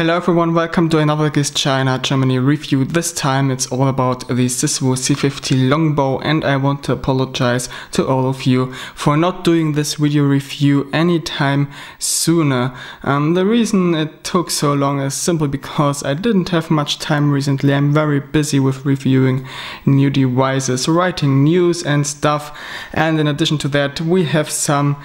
Hello everyone, welcome to another GizChina Germany review. This time it's all about the Siswoo C50 Longbow, and I want to apologize to all of you for not doing this video review anytime sooner. The reason it took so long is simply because I didn't have much time recently. I'm very busy with reviewing new devices, writing news and stuff, and in addition to that we have some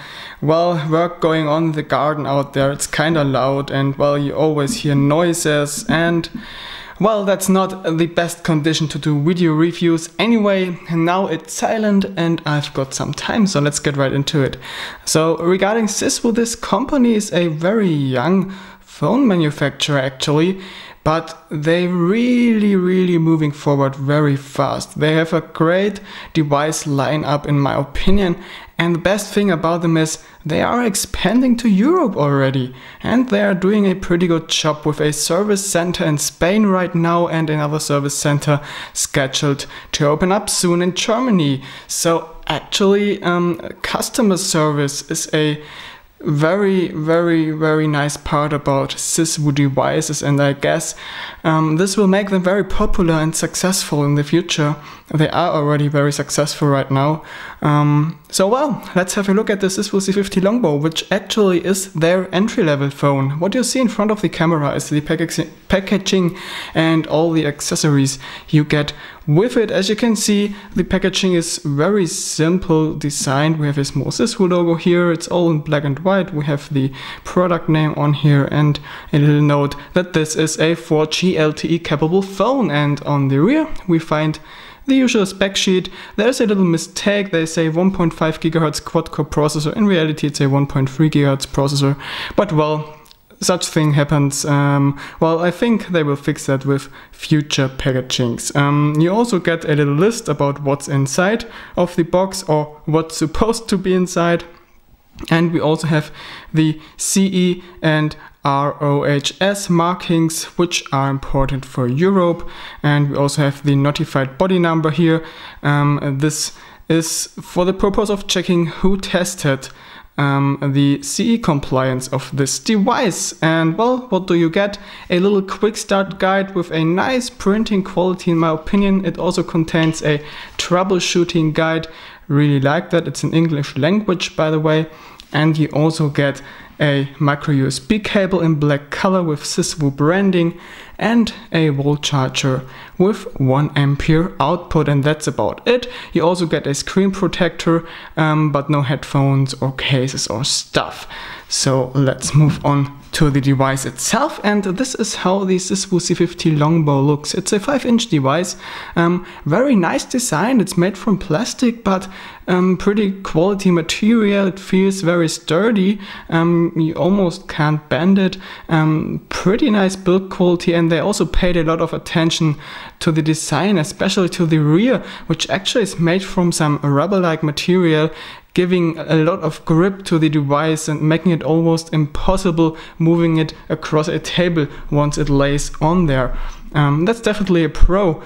work going on in the garden out there. It's kinda loud and you always hear noises, and that's not the best condition to do video reviews. Anyway, now it's silent and I've got some time, so let's get right into it. So regarding Siswoo, this company is a very young phone manufacturer actually, but they really moving forward very fast. They have a great device lineup in my opinion, and the best thing about them is they are expanding to Europe already, and they are doing a pretty good job with a service center in Spain right now and another service center scheduled to open up soon in Germany. So actually customer service is a very nice part about Siswoo devices, and I guess this will make them very popular and successful in the future. They are already very successful right now. Let's have a look at the Siswoo C50 Longbow, which actually is their entry-level phone. What you see in front of the camera is the packaging and all the accessories you get with it. As you can see, the packaging is very simple designed. We have a small Siswoo logo here. It's all in black and white. We have the product name on here and a little note that this is a 4G LTE capable phone. And on the rear we find the usual spec sheet. There's a little mistake. They say 1.5 GHz quad-core processor. In reality it's a 1.3 GHz processor, but such thing happens. I think they will fix that with future packagings. You also get a little list about what's inside of the box, or what's supposed to be inside. And we also have the CE and ROHS markings, which are important for Europe. And we also have the notified body number here. This is for the purpose of checking who tested the CE compliance of this device. And what do you get? A little quick start guide with a nice printing quality in my opinion. It also contains a troubleshooting guide. Really like that. It's in English language, by the way. And you also get a micro USB cable in black color with Siswoo branding, and a wall charger with 1 ampere output, and that's about it. You also get a screen protector, but no headphones or cases or stuff. So let's move on to the device itself, and this is how the Siswoo C50 Longbow looks. It's a 5-inch device, very nice design. It's made from plastic, but pretty quality material. It feels very sturdy. You almost can't bend it. Pretty nice build quality, and they also paid a lot of attention to the design, especially to the rear, which actually is made from some rubber-like material, giving a lot of grip to the device and making it almost impossible moving it across a table once it lays on there. That's definitely a pro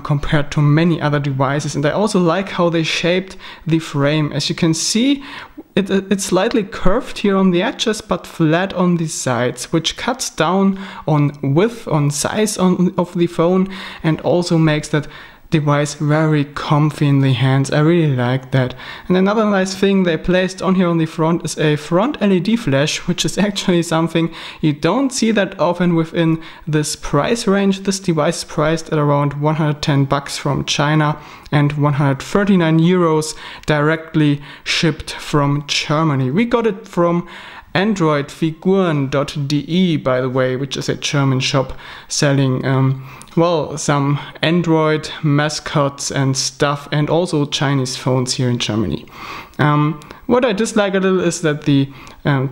compared to many other devices. And I also like how they shaped the frame. As you can see, it's slightly curved here on the edges, but flat on the sides, which cuts down on width, on size of the phone, and also makes that device very comfy in the hands. I really like that. And another nice thing they placed on here on the front is a front LED flash, which is actually something you don't see that often within this price range. This device is priced at around 110 bucks from China and 139 euros directly shipped from Germany. We got it from androidfiguren.de, by the way, which is a German shop selling some Android mascots and stuff, and also Chinese phones here in Germany. What I dislike a little is that the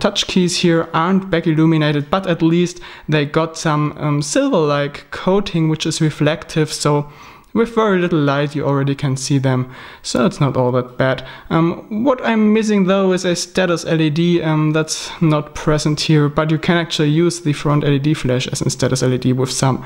touch keys here aren't back illuminated, but at least they got some silver-like coating, which is reflective, so with very little light you already can see them, so it's not all that bad. What I'm missing though is a status LED. That's not present here, but you can actually use the front LED flash as a status LED with some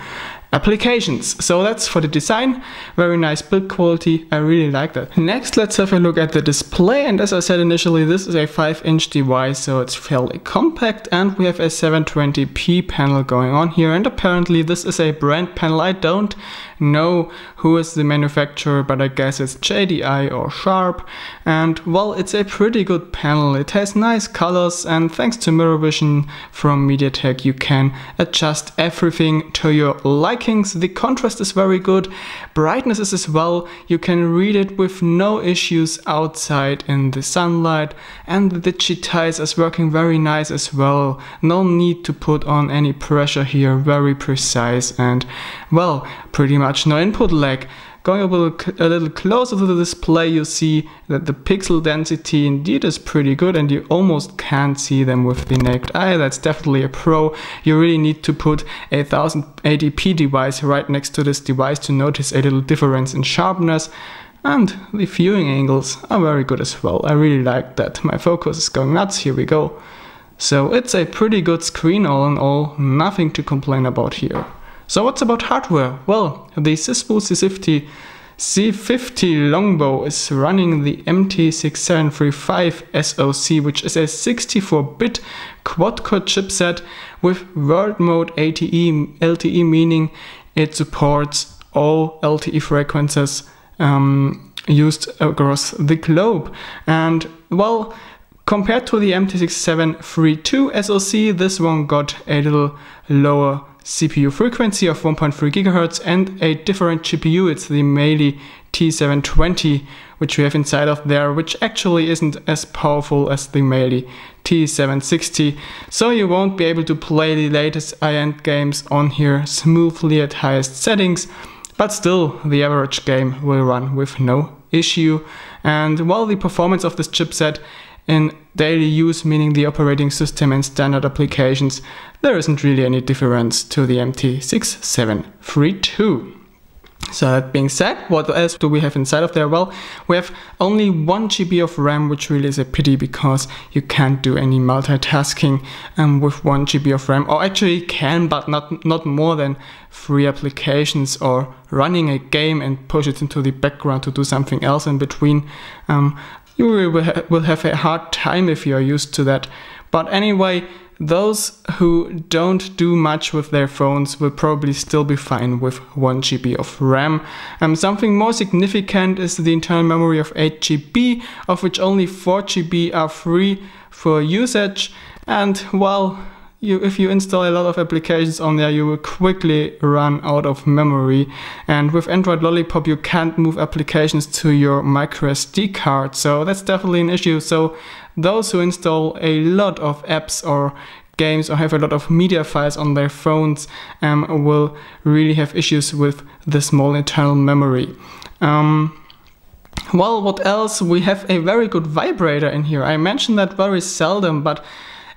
applications. So that's for the design. Very nice build quality. I really like that. Next, let's have a look at the display. And as I said initially, this is a 5-inch device, so it's fairly compact, and we have a 720p panel going on here. And apparently this is a brand panel. I don't know who is the manufacturer, but I guess it's JDI or Sharp. And well, it's a pretty good panel. It has nice colors, and thanks to mirror vision from MediaTek, you can adjust everything to your likings. The contrast is very good. Brightness is as well. You can read it with no issues outside in the sunlight, and the digitize is working very nice as well. No need to put on any pressure here. Very precise, and well, pretty much no input lag. Going a little closer to the display, you see that the pixel density indeed is pretty good, and you almost can't see them with the naked eye. That's definitely a pro. You really need to put a 1080p device right next to this device to notice a little difference in sharpness. And the viewing angles are very good as well. I really like that. My focus is going nuts. Here we go. So it's a pretty good screen all in all. Nothing to complain about here. So what's about hardware? Well, the Siswoo C50 Longbow is running the MT6735 SoC, which is a 64-bit quad-core chipset with world mode LTE, meaning it supports all LTE frequencies used across the globe. And well, compared to the MT6732 SoC, this one got a little lower CPU frequency of 1.3 GHz and a different GPU. It's the Meili T720, which we have inside of there, which actually isn't as powerful as the Meili T760. So you won't be able to play the latest high-end games on here smoothly at highest settings, but still the average game will run with no issue. And while the performance of this chipset in daily use, meaning the operating system and standard applications, there isn't really any difference to the MT6732. So that being said, what else do we have inside of there? Well, we have only 1 GB of RAM, which really is a pity because you can't do any multitasking with 1 GB of RAM. Or actually can, but not more than 3 applications, or running a game and push it into the background to do something else in between. You will have a hard time if you are used to that. But anyway, those who don't do much with their phones will probably still be fine with 1 GB of RAM. Something more significant is the internal memory of 8 GB, of which only 4 GB are free for usage. And well, if you install a lot of applications on there, you will quickly run out of memory. And with Android Lollipop, you can't move applications to your microSD card, so that's definitely an issue. So those who install a lot of apps or games or have a lot of media files on their phones will really have issues with the small internal memory. Well, what else? We have a very good vibrator in here. I mention that very seldom, but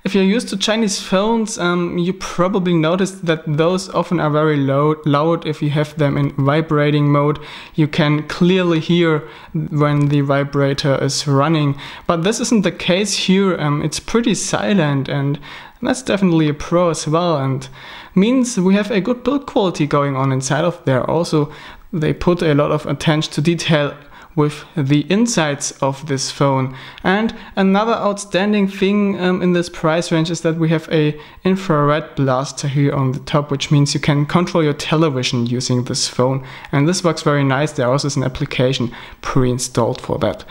if you're used to Chinese phones, you probably noticed that those often are very loud. If you have them in vibrating mode, you can clearly hear when the vibrator is running. But this isn't the case here. It's pretty silent, and that's definitely a pro as well, and means we have a good build quality going on inside of there. Also, they put a lot of attention to detail with the insides of this phone. And another outstanding thing in this price range is that we have a infrared blaster here on the top, which means you can control your television using this phone, and this works very nice. There also is an application pre-installed for that.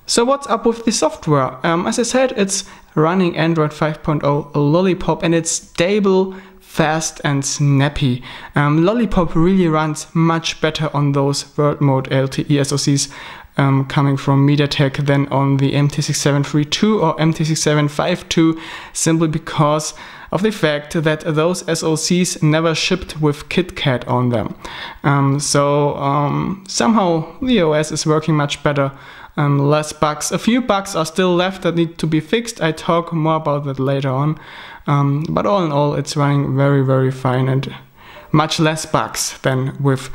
So what's up with the software? As I said, it's running Android 5.0 Lollipop, and it's stable, fast and snappy. Lollipop really runs much better on those world mode LTE SoCs coming from MediaTek than on the MT6732 or MT6752, simply because of the fact that those SoCs never shipped with KitKat on them. Somehow the OS is working much better. Less bugs. A few bugs are still left that need to be fixed. I talk more about that later on. But all in all, it's running very, very fine, and much less bugs than with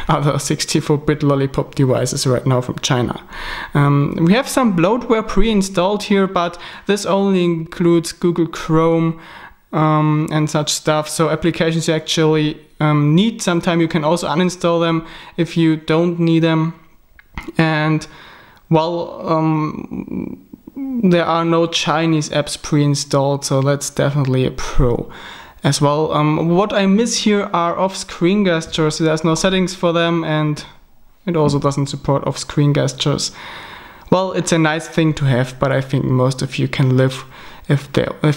other 64-bit Lollipop devices right now from China. We have some bloatware pre-installed here, but this only includes Google Chrome and such stuff. So applications you actually need. Sometimes you can also uninstall them if you don't need them. And well, there are no Chinese apps pre-installed, so that's definitely a pro as well. What I miss here are off-screen gestures. There's no settings for them, and it also doesn't support off-screen gestures. Well, it's a nice thing to have, but I think most of you can live if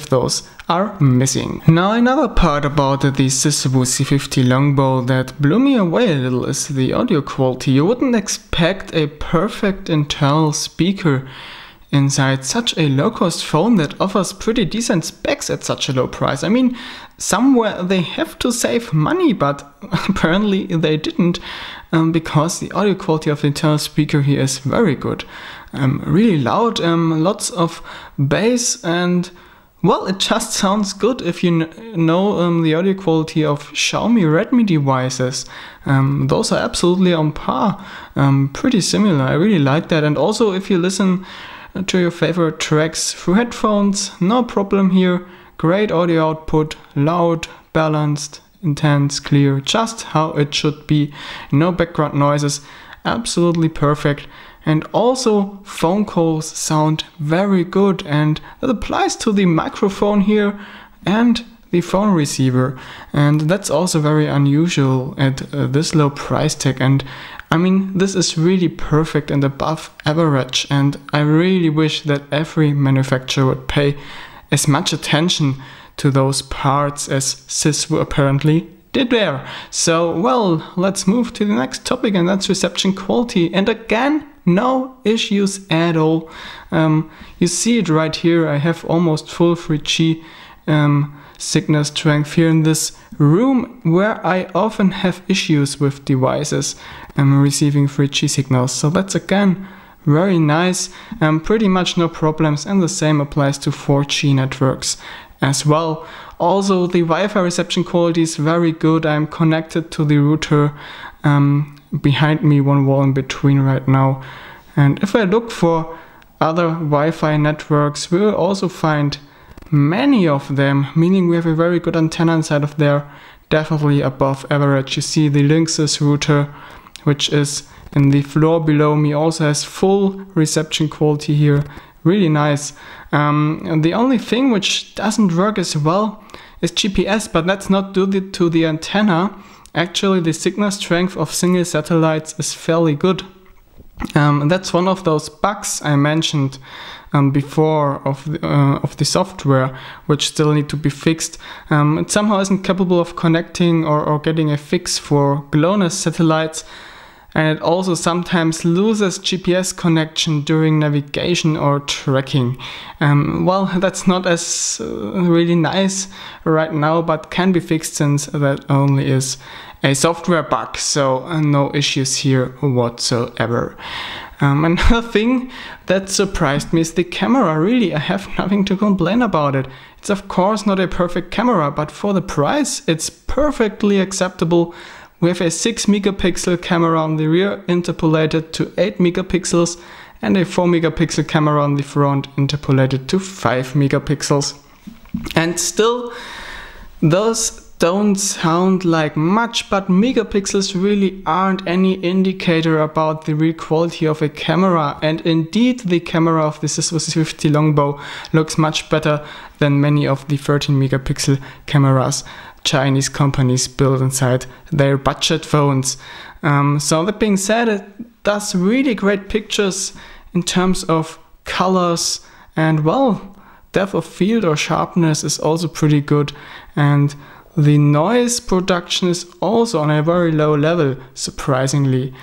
those are missing. Now, another part about the Siswoo C50 Longbow that blew me away a little is the audio quality. You wouldn't expect a perfect internal speaker inside such a low-cost phone that offers pretty decent specs at such a low price. I mean, somewhere they have to save money, but apparently they didn't, because the audio quality of the internal speaker here is very good. Really loud, lots of bass, and well, it just sounds good if you know the audio quality of Xiaomi Redmi devices. Those are absolutely on par, pretty similar. I really like that. And also if you listen to your favorite tracks through headphones, no problem here. Great audio output, loud, balanced, intense, clear, just how it should be. No background noises, absolutely perfect. And also phone calls sound very good, and that applies to the microphone here and the phone receiver. And that's also very unusual at this low price tag. And I mean, this is really perfect and above average, and I really wish that every manufacturer would pay as much attention to those parts as Siswoo apparently did there. So, well, let's move to the next topic, and that's reception quality. And again, no issues at all. You see it right here. I have almost full 3G signal strength here in this room, where I often have issues with devices receiving 3G signals. So that's again very nice, pretty much no problems, and the same applies to 4G networks as well. Also, the Wi-Fi reception quality is very good. I'm connected to the router behind me, one wall in between right now. And if I look for other Wi-Fi networks, we will also find many of them, meaning we have a very good antenna inside of there, definitely above average. You see the Linksys router, which is in the floor below me, also has full reception quality here, really nice. And the only thing which doesn't work as well is GPS, but that's not due to the antenna. Actually, the signal strength of single satellites is fairly good. That's one of those bugs I mentioned before of the software, which still need to be fixed. It somehow isn't capable of connecting or getting a fix for GLONASS satellites, and it also sometimes loses GPS connection during navigation or tracking. Well, that's not as really nice right now, but can be fixed since that only is a software bug, so no issues here whatsoever. Another thing that surprised me is the camera. Really, I have nothing to complain about it. It's of course not a perfect camera, but for the price it's perfectly acceptable. We have a 6 megapixel camera on the rear interpolated to 8 megapixels and a 4 megapixel camera on the front interpolated to 5 megapixels. And still, those don't sound like much, but megapixels really aren't any indicator about the real quality of a camera. And indeed, the camera of the Siswoo C50 Longbow looks much better than many of the 13 megapixel cameras Chinese companies build inside their budget phones. So that being said, it does really great pictures in terms of colors, and well, depth of field or sharpness is also pretty good, and the noise production is also on a very low level, surprisingly.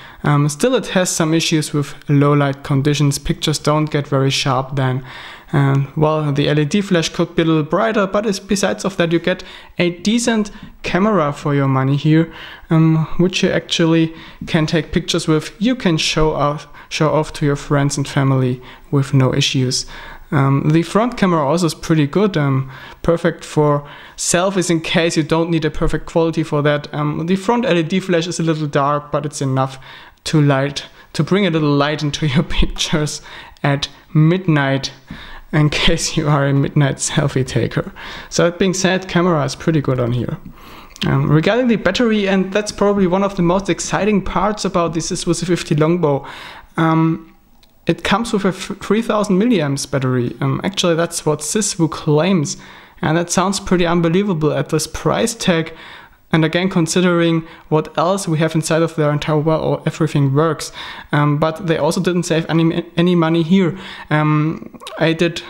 Still, it has some issues with low light conditions. Pictures don't get very sharp then. And well, the LED flash could be a little brighter, but besides of that, you get a decent camera for your money here, which you actually can take pictures with. You can show off to your friends and family with no issues. The front camera also is pretty good, perfect for selfies in case you don't need a perfect quality for that. The front LED flash is a little dark, but it's enough to bring a little light into your pictures at midnight, in case you are a midnight selfie taker. So that being said, camera is pretty good on here. Regarding the battery, and that's probably one of the most exciting parts about the Siswoo C50 Longbow, it comes with a 3000 milliamps battery. Actually, that's what Siswoo claims, and that sounds pretty unbelievable at this price tag. And again, considering what else we have inside of their entire well, everything works. But they also didn't save any money here. I did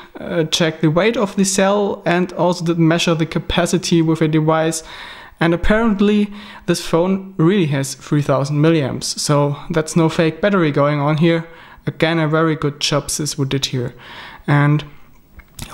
check the weight of the cell and also did measure the capacity with a device. And apparently this phone really has 3000 milliamps. So that's no fake battery going on here. Again, a very good job Siswoo did here. And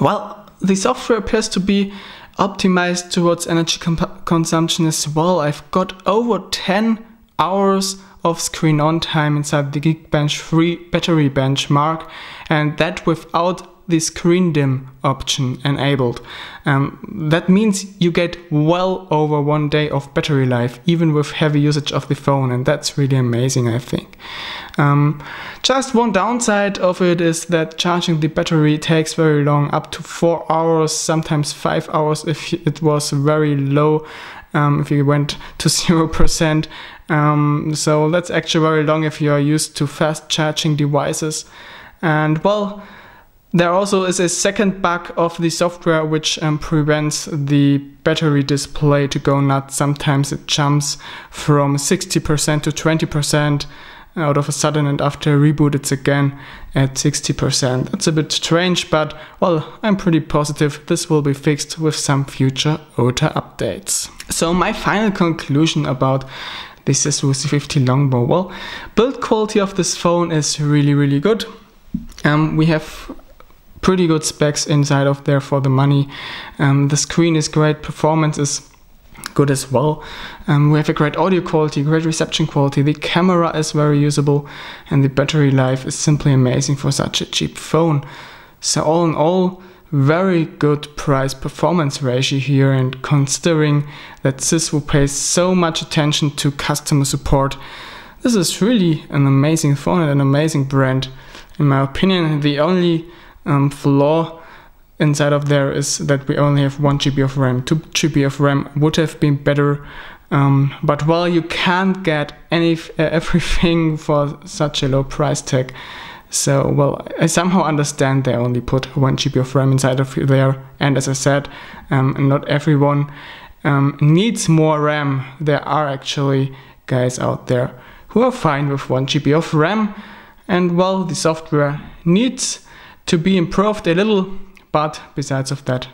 well, the software appears to be optimized towards energy consumption as well. I've got over 10 hours of screen on time inside the Geekbench free battery benchmark, and that without the screen dim option enabled. That means you get well over 1 day of battery life, even with heavy usage of the phone, and that's really amazing, I think. Just one downside of it is that charging the battery takes very long, up to 4 hours, sometimes 5 hours if it was very low, if you went to 0%. So that's actually very long if you are used to fast charging devices. And well, there also is a second bug of the software which prevents the battery display to go nuts. Sometimes it jumps from 60% to 20% out of a sudden, and after a reboot it's again at 60%. That's a bit strange, but well, I'm pretty positive this will be fixed with some future OTA updates. So my final conclusion about the Siswoo C50 Longbow. Well, build quality of this phone is really good. We have pretty good specs inside of there for the money. The screen is great, performance is good as well. We have a great audio quality, great reception quality, the camera is very usable, and the battery life is simply amazing for such a cheap phone. So all in all, very good price performance ratio here, and considering that Siswoo pays so much attention to customer support, this is really an amazing phone and an amazing brand. In my opinion, the only flaw inside of there is that we only have 1 GB of RAM. 2 GB of RAM would have been better, but well, you can't get everything for such a low price tag. So well, I somehow understand they only put 1 GB of RAM inside of there, and as I said, not everyone needs more RAM. There are actually guys out there who are fine with 1 GB of RAM, and well, the software needs to be improved a little, but besides of that,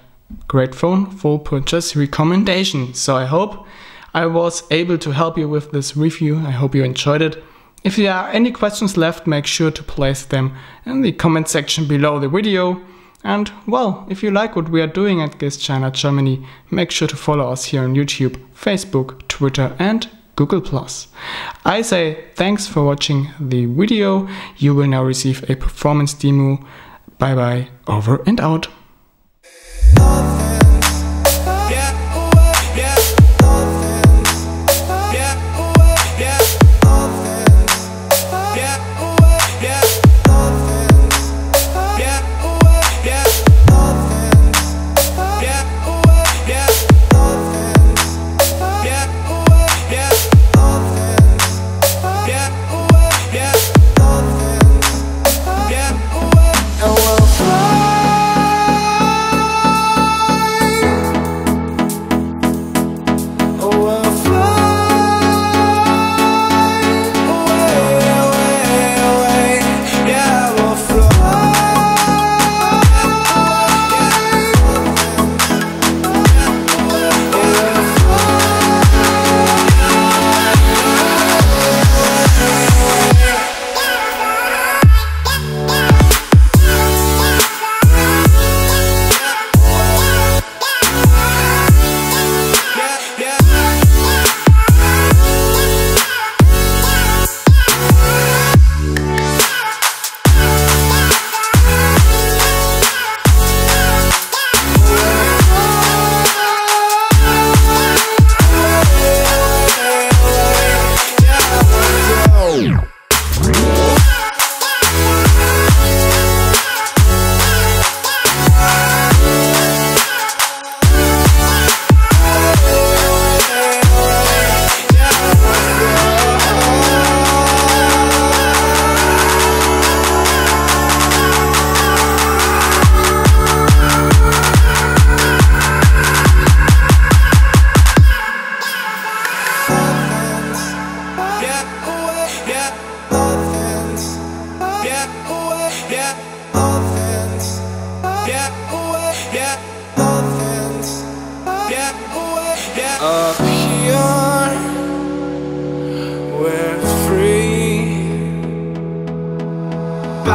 great phone, full purchase recommendation. So I hope I was able to help you with this review. I hope you enjoyed it. If there are any questions left, make sure to place them in the comment section below the video. And well, if you like what we are doing at GizChina Germany, make sure to follow us here on YouTube, Facebook, Twitter and Google+. I say thanks for watching the video. You will now receive a performance demo. Bye bye, over and out.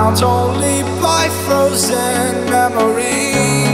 bound only by frozen memories.